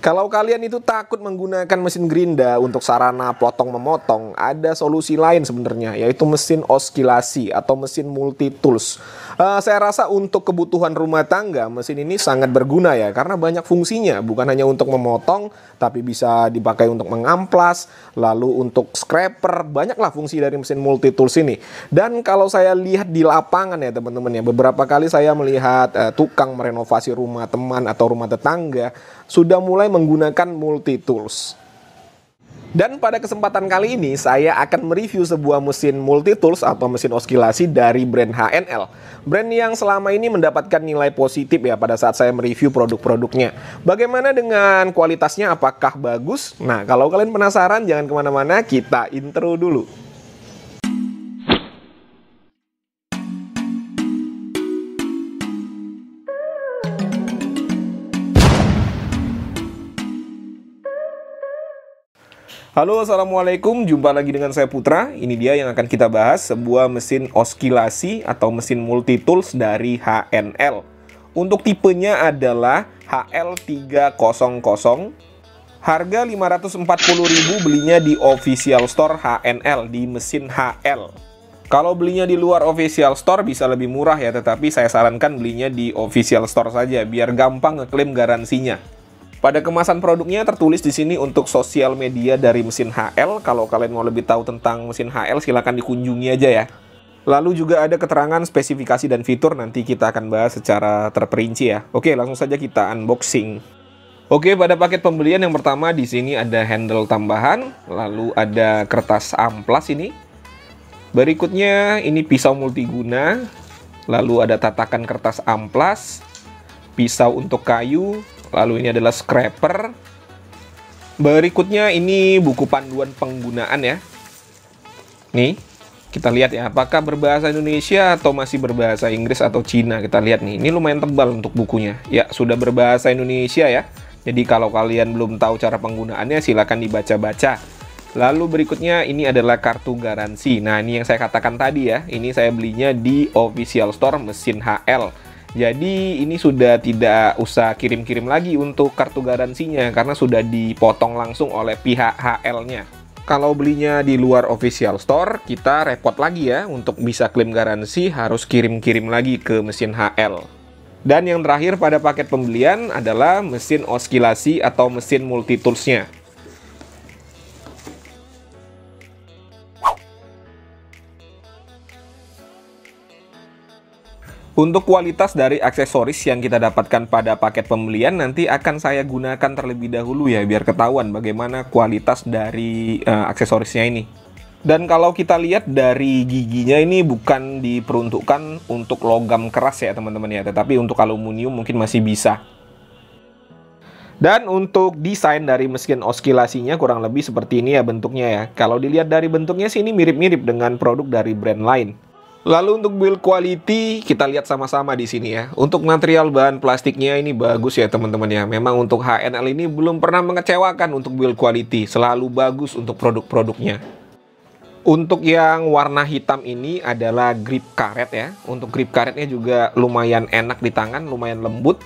Kalau kalian itu takut menggunakan mesin gerinda untuk sarana potong-memotong, ada solusi lain sebenarnya, yaitu mesin oskilasi atau mesin multi tools. Saya rasa untuk kebutuhan rumah tangga, mesin ini sangat berguna ya, karena banyak fungsinya, bukan hanya untuk memotong, tapi bisa dipakai untuk mengamplas, lalu untuk scraper, banyaklah fungsi dari mesin multi tools ini. Dan kalau saya lihat di lapangan ya teman-teman ya, beberapa kali saya melihat tukang merenovasi rumah teman atau rumah tetangga, sudah mulai menggunakan multi tools. Dan pada kesempatan kali ini saya akan mereview sebuah mesin multi tools atau mesin oskilasi dari brand HNL. Brand yang selama ini mendapatkan nilai positif ya pada saat saya mereview produk-produknya. Bagaimana dengan kualitasnya, apakah bagus? Nah, kalau kalian penasaran jangan kemana-mana, kita intro dulu. Halo, assalamualaikum, jumpa lagi dengan saya Putra. Ini dia yang akan kita bahas, sebuah mesin oskilasi atau mesin multi tools dari HNL. Untuk tipenya adalah HL300. Harga 540.000, belinya di official store HNL di mesin HL. Kalau belinya di luar official store bisa lebih murah ya, tetapi saya sarankan belinya di official store saja biar gampang ngeklaim garansinya. Pada kemasan produknya tertulis di sini untuk sosial media dari mesin HL. Kalau kalian mau lebih tahu tentang mesin HL, silahkan dikunjungi aja ya. Lalu juga ada keterangan spesifikasi dan fitur, nanti kita akan bahas secara terperinci ya. Oke, langsung saja kita unboxing. Oke, pada paket pembelian yang pertama di sini ada handle tambahan, lalu ada kertas amplas ini. Berikutnya ini pisau multiguna, lalu ada tatakan kertas amplas, pisau untuk kayu. Lalu ini adalah scraper. Berikutnya ini buku panduan penggunaan ya. Nih, kita lihat ya, apakah berbahasa Indonesia atau masih berbahasa Inggris atau Cina. Kita lihat nih, ini lumayan tebal untuk bukunya. Ya, sudah berbahasa Indonesia ya. Jadi kalau kalian belum tahu cara penggunaannya, silakan dibaca-baca. Lalu berikutnya ini adalah kartu garansi. Nah, ini yang saya katakan tadi ya. Ini saya belinya di official store mesin HL. Jadi ini sudah tidak usah kirim-kirim lagi untuk kartu garansinya karena sudah dipotong langsung oleh pihak HL-nya. Kalau belinya di luar official store, kita repot lagi ya, untuk bisa klaim garansi harus kirim-kirim lagi ke mesin HL. Dan yang terakhir pada paket pembelian adalah mesin oskilasi atau mesin multi tools-nya. Untuk kualitas dari aksesoris yang kita dapatkan pada paket pembelian nanti akan saya gunakan terlebih dahulu ya, biar ketahuan bagaimana kualitas dari aksesorisnya ini. Dan kalau kita lihat dari giginya ini bukan diperuntukkan untuk logam keras ya teman-teman ya, tetapi untuk aluminium mungkin masih bisa. Dan untuk desain dari mesin oskilasinya kurang lebih seperti ini ya bentuknya ya. Kalau dilihat dari bentuknya sih ini mirip-mirip dengan produk dari brand lain. Lalu untuk build quality kita lihat sama-sama di sini ya. Untuk material bahan plastiknya ini bagus ya teman-teman ya. Memang untuk HNL ini belum pernah mengecewakan untuk build quality, selalu bagus untuk produk-produknya. Untuk yang warna hitam ini adalah grip karet ya. Untuk grip karetnya juga lumayan enak di tangan, lumayan lembut.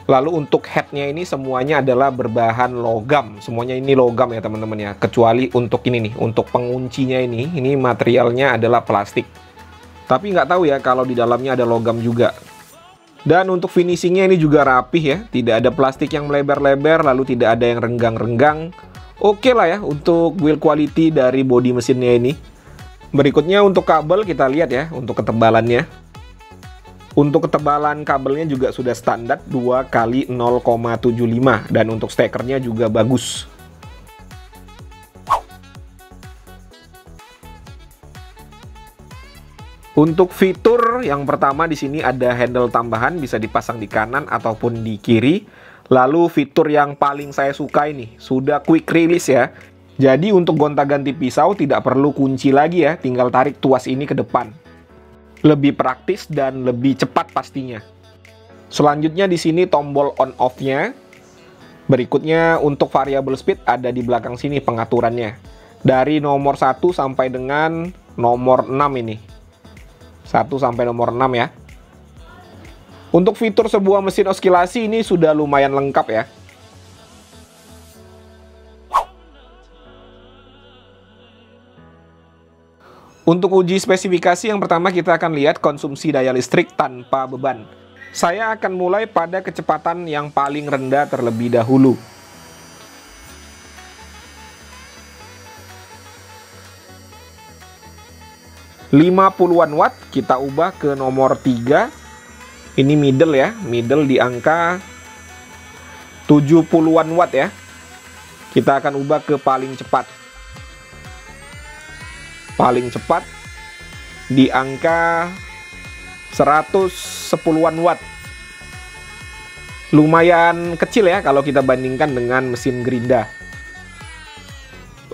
Lalu untuk headnya ini semuanya adalah berbahan logam. Semuanya ini logam ya teman-teman ya. Kecuali untuk ini nih, untuk penguncinya ini materialnya adalah plastik. Tapi nggak tahu ya kalau di dalamnya ada logam juga. Dan untuk finishingnya ini juga rapih ya. Tidak ada plastik yang melebar-lebar, lalu tidak ada yang renggang-renggang. Oke lah ya untuk build quality dari bodi mesinnya ini. Berikutnya untuk kabel kita lihat ya, untuk ketebalannya. Untuk ketebalan kabelnya juga sudah standar 2 x 0,75 dan untuk stekernya juga bagus. Untuk fitur yang pertama di sini ada handle tambahan, bisa dipasang di kanan ataupun di kiri. Lalu fitur yang paling saya suka ini sudah quick release ya. Jadi untuk gonta-ganti pisau tidak perlu kunci lagi ya, tinggal tarik tuas ini ke depan. Lebih praktis dan lebih cepat pastinya. Selanjutnya di sini tombol on off-nya. Berikutnya untuk variable speed ada di belakang sini pengaturannya. Dari nomor 1 sampai dengan nomor 6 ini. 1 sampai nomor 6 ya. Untuk fitur sebuah mesin oskilasi ini sudah lumayan lengkap ya. Untuk uji spesifikasi yang pertama kita akan lihat konsumsi daya listrik tanpa beban. Saya akan mulai pada kecepatan yang paling rendah terlebih dahulu. An watt kita ubah ke nomor 3. Ini middle ya, middle di angka 70-an watt ya. Kita akan ubah ke paling cepat. Paling cepat di angka 110-an watt. Lumayan kecil ya kalau kita bandingkan dengan mesin gerinda.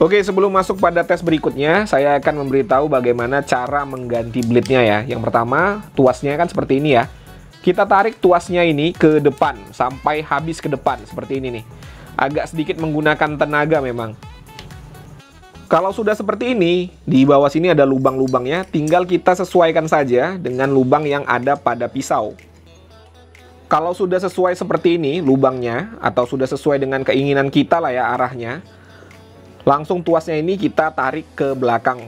Oke, sebelum masuk pada tes berikutnya, saya akan memberitahu bagaimana cara mengganti blade-nya ya. Yang pertama, tuasnya kan seperti ini ya. Kita tarik tuasnya ini ke depan, sampai habis ke depan, seperti ini nih. Agak sedikit menggunakan tenaga memang. Kalau sudah seperti ini, di bawah sini ada lubang-lubangnya, tinggal kita sesuaikan saja dengan lubang yang ada pada pisau. Kalau sudah sesuai seperti ini lubangnya, atau sudah sesuai dengan keinginan kita lah ya arahnya, langsung tuasnya ini kita tarik ke belakang.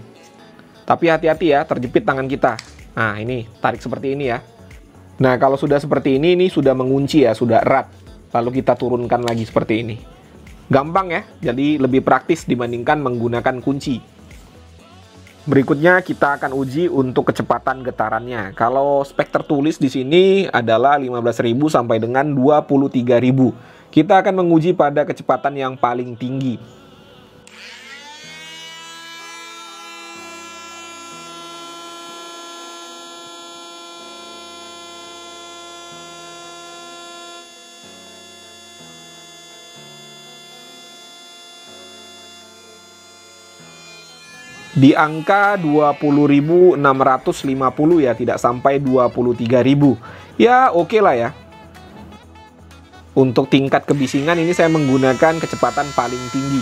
Tapi hati-hati ya, terjepit tangan kita. Nah ini, tarik seperti ini ya. Nah kalau sudah seperti ini sudah mengunci ya, sudah erat. Lalu kita turunkan lagi seperti ini. Gampang ya, jadi lebih praktis dibandingkan menggunakan kunci. Berikutnya kita akan uji untuk kecepatan getarannya. Kalau spek tertulis di sini adalah 15.000 sampai dengan 23.000. Kita akan menguji pada kecepatan yang paling tinggi. Di angka 20.650 ya, tidak sampai 23.000. Ya oke lah ya. Untuk tingkat kebisingan ini saya menggunakan kecepatan paling tinggi.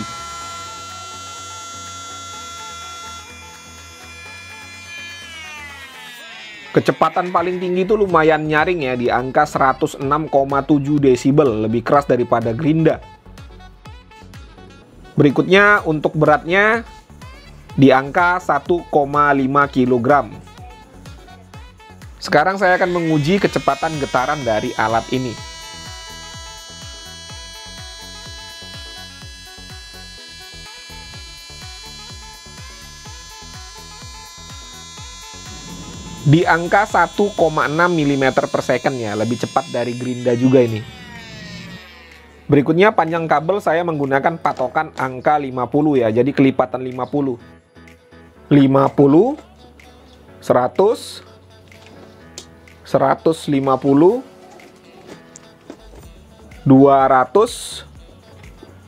Kecepatan paling tinggi itu lumayan nyaring ya, di angka 106,7 desibel, lebih keras daripada gerinda. Berikutnya untuk beratnya di angka 1,5 kg. Sekarang saya akan menguji kecepatan getaran dari alat ini. Di angka 1,6 mm per second ya, lebih cepat dari gerinda juga ini. Berikutnya panjang kabel saya menggunakan patokan angka 50 ya, jadi kelipatan 50. 50, 100, 150, 200,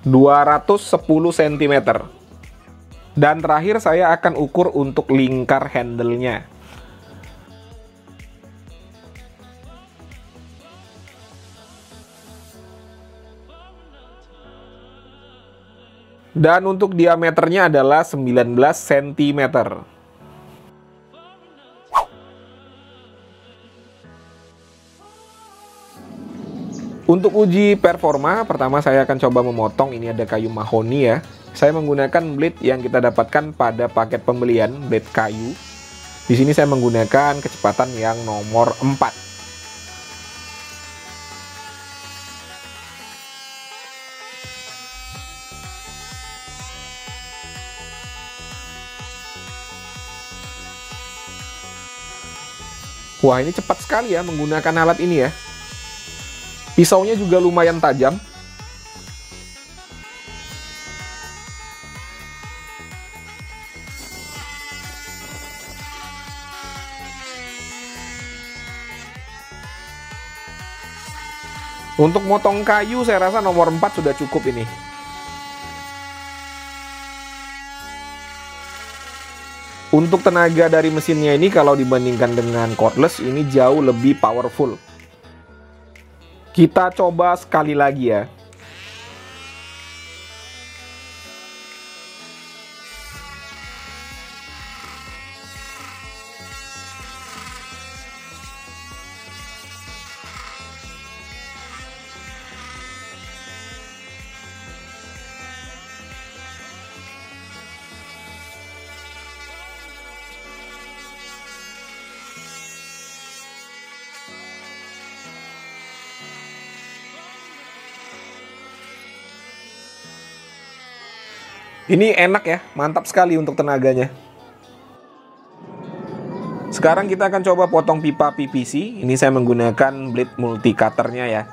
210 cm. Dan terakhir saya akan ukur untuk lingkar handle-nya. Dan untuk diameternya adalah 19 cm. Untuk uji performa, pertama saya akan coba memotong. Ini ada kayu mahoni ya. Saya menggunakan blade yang kita dapatkan pada paket pembelian, blade kayu. Di sini saya menggunakan kecepatan yang nomor 4. Wah, ini cepat sekali ya menggunakan alat ini ya. Pisaunya juga lumayan tajam. Untuk motong kayu saya rasa nomor 4 sudah cukup ini. Untuk tenaga dari mesinnya ini kalau dibandingkan dengan cordless ini jauh lebih powerful. Kita coba sekali lagi ya. Ini enak ya, mantap sekali untuk tenaganya. Sekarang kita akan coba potong pipa PVC. Ini saya menggunakan blade multi cutternya ya.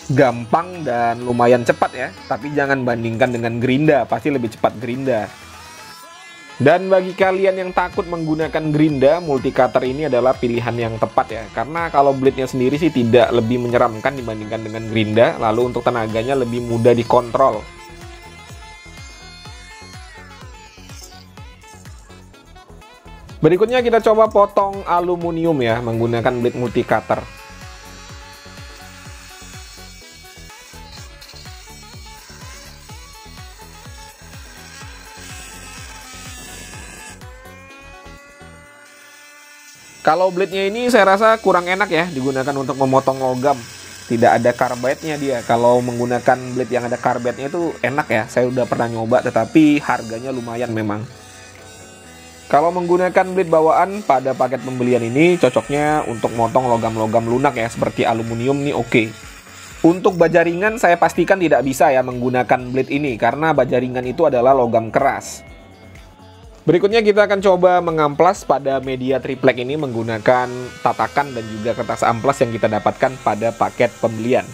Gampang dan lumayan cepat ya, tapi jangan bandingkan dengan gerinda, pasti lebih cepat gerinda. Dan bagi kalian yang takut menggunakan gerinda, multi cutter ini adalah pilihan yang tepat ya, karena kalau blade-nya sendiri sih tidak lebih menyeramkan dibandingkan dengan gerinda, lalu untuk tenaganya lebih mudah dikontrol. Berikutnya kita coba potong aluminium ya, menggunakan blade multi cutter. Kalau blade-nya ini saya rasa kurang enak ya digunakan untuk memotong logam. Tidak ada carbide-nya dia. Kalau menggunakan blade yang ada carbide-nya itu enak ya. Saya udah pernah nyoba tetapi harganya lumayan memang. Kalau menggunakan blade bawaan pada paket pembelian ini cocoknya untuk motong logam-logam lunak ya, seperti aluminium nih oke. Untuk baja ringan saya pastikan tidak bisa ya menggunakan blade ini karena baja ringan itu adalah logam keras. Berikutnya kita akan coba mengamplas pada media triplek ini menggunakan tatakan dan juga kertas amplas yang kita dapatkan pada paket pembelian.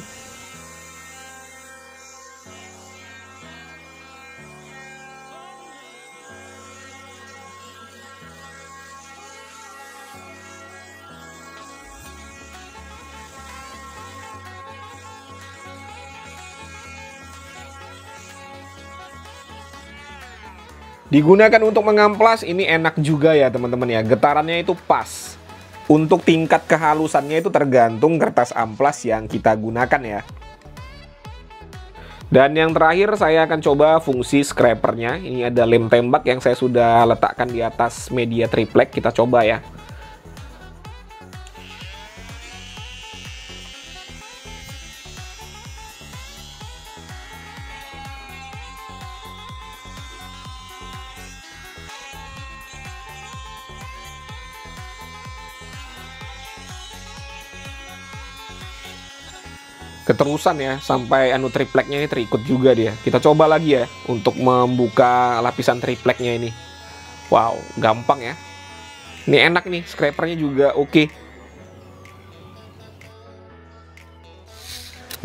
Digunakan untuk mengamplas ini enak juga ya teman-teman ya, getarannya itu pas. Untuk tingkat kehalusannya itu tergantung kertas amplas yang kita gunakan ya. Dan yang terakhir saya akan coba fungsi scrapernya. Ini ada lem tembak yang saya sudah letakkan di atas media triplek, kita coba ya. Keterusan ya, sampai tripleknya ini terikut juga dia. Kita coba lagi ya untuk membuka lapisan tripleknya ini. Wow, gampang ya. Ini enak nih, scrapernya juga oke.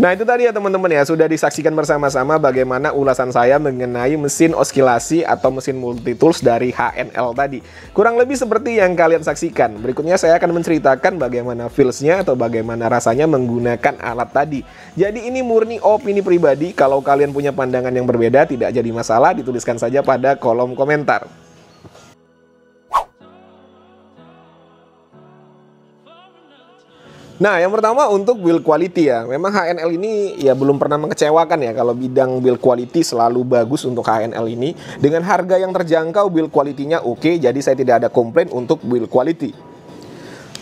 Nah itu tadi ya teman-teman ya, sudah disaksikan bersama-sama bagaimana ulasan saya mengenai mesin oskilasi atau mesin multitools dari HNL tadi. Kurang lebih seperti yang kalian saksikan. Berikutnya saya akan menceritakan bagaimana feels-nya atau bagaimana rasanya menggunakan alat tadi. Jadi ini murni opini pribadi, kalau kalian punya pandangan yang berbeda tidak jadi masalah, dituliskan saja pada kolom komentar. Nah, yang pertama untuk build quality ya. Memang HNL ini ya belum pernah mengecewakan ya. Kalau bidang build quality selalu bagus untuk HNL ini. Dengan harga yang terjangkau, build quality-nya oke. Jadi saya tidak ada komplain untuk build quality.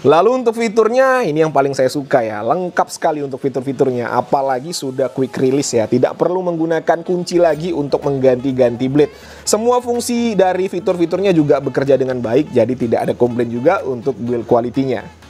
Lalu untuk fiturnya, ini yang paling saya suka ya. Lengkap sekali untuk fitur-fiturnya. Apalagi sudah quick release ya. Tidak perlu menggunakan kunci lagi untuk mengganti-ganti blade. Semua fungsi dari fitur-fiturnya juga bekerja dengan baik. Jadi tidak ada komplain juga untuk build quality-nya.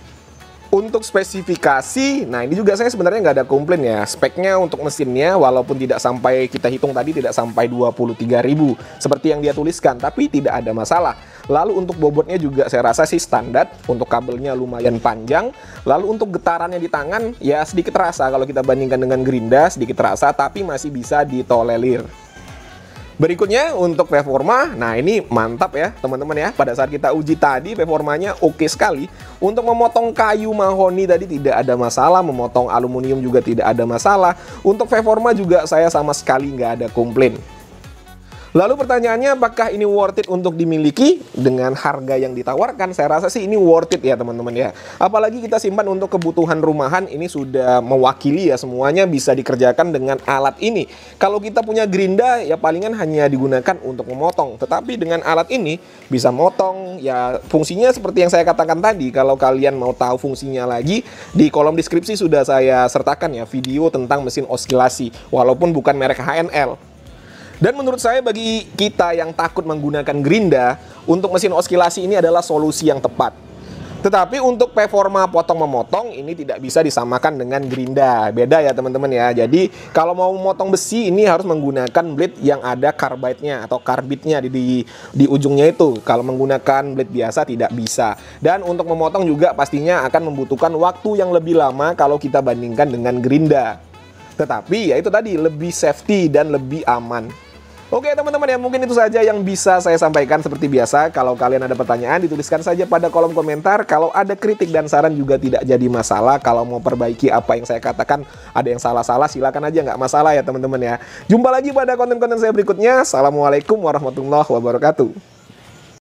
Untuk spesifikasi, nah ini juga saya sebenarnya nggak ada komplain ya. Speknya untuk mesinnya walaupun tidak sampai, kita hitung tadi tidak sampai 23.000 seperti yang dia tuliskan, tapi tidak ada masalah. Lalu untuk bobotnya juga saya rasa sih standar. Untuk kabelnya lumayan panjang. Lalu untuk getarannya di tangan ya sedikit terasa, kalau kita bandingkan dengan gerinda sedikit terasa, tapi masih bisa ditolerir. Berikutnya untuk performa, nah ini mantap ya teman-teman ya. Pada saat kita uji tadi performanya oke sekali. Untuk memotong kayu mahoni tadi tidak ada masalah, memotong aluminium juga tidak ada masalah. Untuk performa juga saya sama sekali nggak ada komplain. Lalu pertanyaannya, apakah ini worth it untuk dimiliki? Dengan harga yang ditawarkan, saya rasa sih ini worth it ya teman-teman ya. Apalagi kita simpan untuk kebutuhan rumahan, ini sudah mewakili ya, semuanya bisa dikerjakan dengan alat ini. Kalau kita punya gerinda ya palingan hanya digunakan untuk memotong. Tetapi dengan alat ini bisa motong ya, fungsinya seperti yang saya katakan tadi. Kalau kalian mau tahu fungsinya lagi, di kolom deskripsi sudah saya sertakan ya video tentang mesin oskilasi, walaupun bukan merek HNL. Dan menurut saya bagi kita yang takut menggunakan gerinda, untuk mesin oskilasi ini adalah solusi yang tepat. Tetapi untuk performa potong-memotong ini tidak bisa disamakan dengan gerinda. Beda ya teman-teman ya. Jadi kalau mau memotong besi ini harus menggunakan blade yang ada carbide-nya atau karbitnya di ujungnya itu. Kalau menggunakan blade biasa tidak bisa. Dan untuk memotong juga pastinya akan membutuhkan waktu yang lebih lama kalau kita bandingkan dengan gerinda. Tetapi ya itu tadi, lebih safety dan lebih aman. Oke teman-teman ya, mungkin itu saja yang bisa saya sampaikan. Seperti biasa, kalau kalian ada pertanyaan dituliskan saja pada kolom komentar. Kalau ada kritik dan saran juga tidak jadi masalah. Kalau mau perbaiki apa yang saya katakan ada yang salah-salah, silakan aja, nggak masalah ya teman-teman ya. Jumpa lagi pada konten-konten saya berikutnya. Assalamualaikum warahmatullahi wabarakatuh.